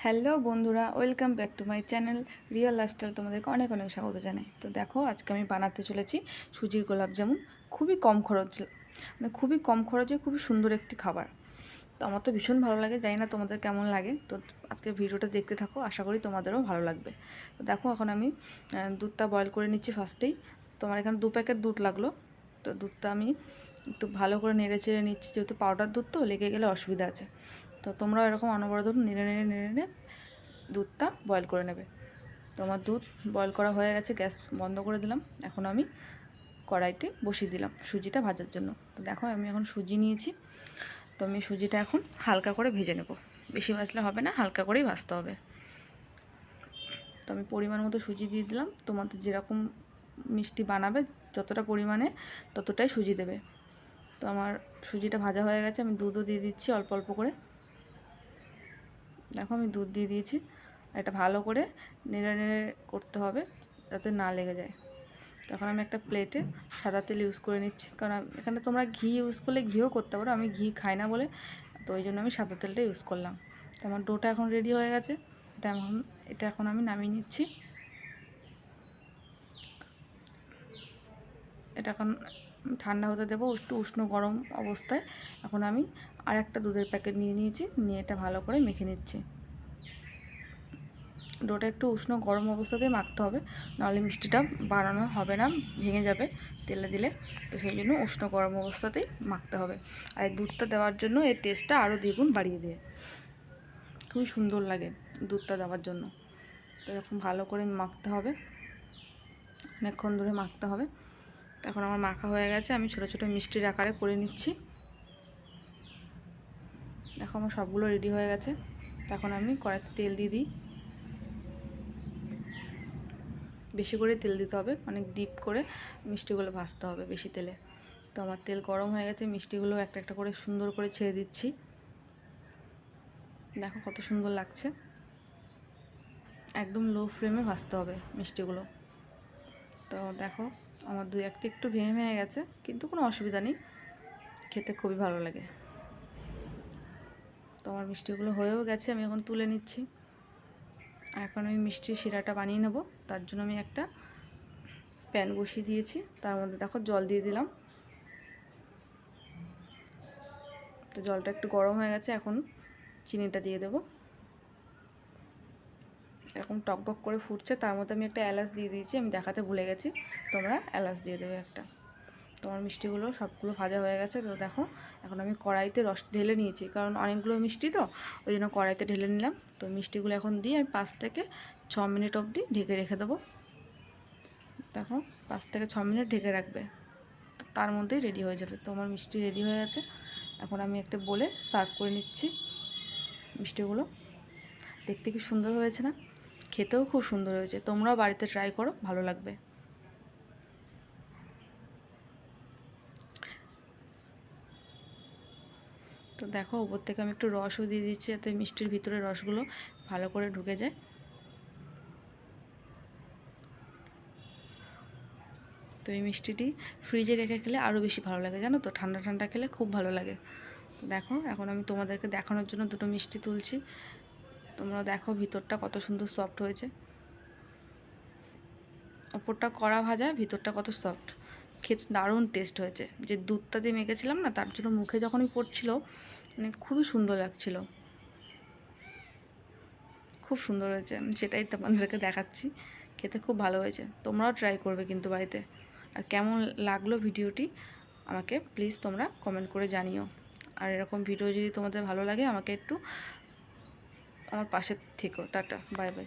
Hello বন্ধুরা, welcome back to my channel real lifestyle. তোমাদেরকে অনেক অনেক স্বাগত জানাই। তো দেখো, আজকে আমি বানাতে চলেছি সুজির গোলাপ জামুন। খুবই কম খরচ, খুবই কম খরচে খুবই সুন্দর একটি খাবার। তো আমার তো ভীষণ ভালো লাগে, জানি না তোমাদের কেমন লাগে। তো আজকে ভিডিওটা দেখতে থাকো, আশা করি তোমাদেরও ভালো লাগবে। তো দেখো, এখন আমি দুধটা বয়েল করে নিচ্ছি ফার্স্টেই। তোমার এখানে 2 প্যাকেট দুধ লাগলো। তো দুধটা আমি একটু ভালো করে নেড়ে চেড়ে নিচ্ছি, যেহেতু পাউডার দুধ তো লেগে গেলে অসুবিধা আছে। তো তোমরা এরকম অনবরত নেড়ে নেড়ে নেড়ে নেড়ে দুধটা বয়েল করে নেবে। তো আমার দুধ বয়েল করা হয়ে গেছে, গ্যাস বন্ধ করে দিলাম। এখন আমি কড়াইতে বসিয়ে দিলাম সুজিটা ভাজার জন্য। তো দেখো, আমি এখন সুজি নিয়েছি। তো আমি সুজিটা এখন হালকা করে ভেজে নেব। বেশি ভাজলে হবে না, হালকা করেই ভাজতে হবে। তো আমি পরিমাণ মতো সুজি দিয়ে দিলাম। তোমাদের যেরকম মিষ্টি বানাবে, যতটা পরিমাণে ততটাই সুজি দেবে। তো আমার সুজিটা ভাজা হয়ে গেছে, আমি দুধও দিয়ে দিচ্ছি অল্প অল্প করে। দেখো, আমি দুধ দিয়ে দিয়েছি। এটা ভালো করে নেড়ে নেড়ে করতে হবে যাতে না লেগে যায়। তখন আমি একটা প্লেটে সাদা তেল ইউজ করে নিচ্ছি, কারণ এখানে তোমরা ঘি ইউজ করলে ঘিও করতে পারো। আমি ঘি খাই না বলে, তো ওই জন্য আমি সাদা তেলটা ইউজ করলাম। তো আমার ডোটা এখন রেডি হয়ে গেছে। এটা এখন আমি নামিয়ে নিচ্ছি। এটা এখন ঠান্ডা হতে দেবো একটু উষ্ণ গরম অবস্থায়। এখন আমি আর একটা দুধের প্যাকেট নিয়ে নিয়েছি, নিয়ে এটা ভালো করে মেখে নিচ্ছি। ডোটা একটু উষ্ণ গরম অবস্থাতেই মাখতে হবে, নাহলে মিষ্টিটা বানানো হবে না, ভেঙে যাবে তেলে দিলে। তো সেই জন্য উষ্ণ গরম অবস্থাতেই মাখতে হবে। আর এই দুধটা দেওয়ার জন্য এর টেস্টটা আরও দ্বিগুণ বাড়িয়ে দেয়, খুবই সুন্দর লাগে দুধটা দেওয়ার জন্য। তো এরকম ভালো করে মাখতে হবে, অনেকক্ষণ ধরে মাখতে হবে। এখন আমার মাখা হয়ে গেছে, আমি ছোটো ছোটো মিষ্টির আকারে করে নিচ্ছি। এখন আমার সবগুলো রেডি হয়ে গেছে। তখন আমি কড়াইতে তেল দিয়ে দিই। বেশি করে তেল দিতে হবে, অনেক ডিপ করে মিষ্টিগুলো ভাজতে হবে বেশি তেলে। তো আমার তেল গরম হয়ে গেছে, মিষ্টিগুলো একটা একটা করে সুন্দর করে ছেড়ে দিচ্ছি। দেখো কত সুন্দর লাগছে। একদম লো ফ্লেমে ভাজতে হবে মিষ্টিগুলো। তো দেখো, আমার দুই একটা একটু ভেঙে ভেঙে গেছে, কিন্তু কোনো অসুবিধা নেই, খেতে খুবই ভালো লাগে। তো আমার মিষ্টিগুলো হয়েও গেছে, আমি এখন তুলে নিচ্ছি। আর এখন আমি মিষ্টির শিরাটা বানিয়ে নেব। তার জন্য আমি একটা প্যান বসিয়ে দিয়েছি, তার মধ্যে দেখো জল দিয়ে দিলাম। তো জলটা একটু গরম হয়ে গেছে, এখন চিনিটা দিয়ে দেবো। এরকম টকবক করে ফুটছে, তার মধ্যে আমি একটা এলাচ দিয়ে দিয়েছি, আমি দেখাতে ভুলে গেছি, তোমরা এলাচ দিয়ে দেবে একটা। তোমার মিষ্টিগুলো সবগুলো ভাজা হয়ে গেছে। তো দেখো, এখন আমি কড়াইতে রস ঢেলে নিয়েছি, কারণ অনেকগুলো মিষ্টি তো ওই জন্য কড়াইতে ঢেলে নিলাম। তো মিষ্টিগুলো এখন দিয়ে আমি 5 থেকে 6 মিনিট অবধি ঢেকে রেখে দেবো। দেখো, 5 থেকে 6 মিনিট ঢেকে রাখবে, তো তার মধ্যেই রেডি হয়ে যাবে। তো আমার মিষ্টি রেডি হয়ে গেছে। এখন আমি একটা বলে সার্ভ করে নিচ্ছি মিষ্টিগুলো। দেখতে কি সুন্দর হয়েছে না? খেতেও খুব সুন্দর হয়েছে। তোমরাও বাড়িতে ট্রাই করো, ভালো লাগবে। তো দেখো, ওপর থেকে আমি একটু রসও দিয়ে দিচ্ছি, যাতে মিষ্টির ভিতরে রসগুলো ভালো করে ঢুকে যায়। তো এই মিষ্টিটি ফ্রিজে রেখে খেলে আরও বেশি ভালো লাগে, জানো তো, ঠান্ডা ঠান্ডা খেলে খুব ভালো লাগে। তো দেখো, এখন আমি তোমাদেরকে দেখানোর জন্য দুটো মিষ্টি তুলছি। তোমরা দেখো ভিতরটা কত সুন্দর সফট হয়েছে। ওপরটা কড়া ভাজা, ভিতরটা কত সফট, খেতে দারুণ টেস্ট হয়েছে। যে দুধটা দিয়ে মেখেছিলাম না, তার জন্য মুখে যখনই পড়ছিল মানে খুবই সুন্দর লাগছিল, খুব সুন্দর হয়েছে। আমি সেটাই তোমাদেরকে দেখাচ্ছি, খেতে খুব ভালো হয়েছে। তোমরাও ট্রাই করবে কিন্তু বাড়িতে। আর কেমন লাগলো ভিডিওটি আমাকে প্লিজ তোমরা কমেন্ট করে জানিও। আর এরকম ভিডিও যদি তোমাদের ভালো লাগে, আমাকে একটু আমার পাশে থেকো। Tata, bye bye.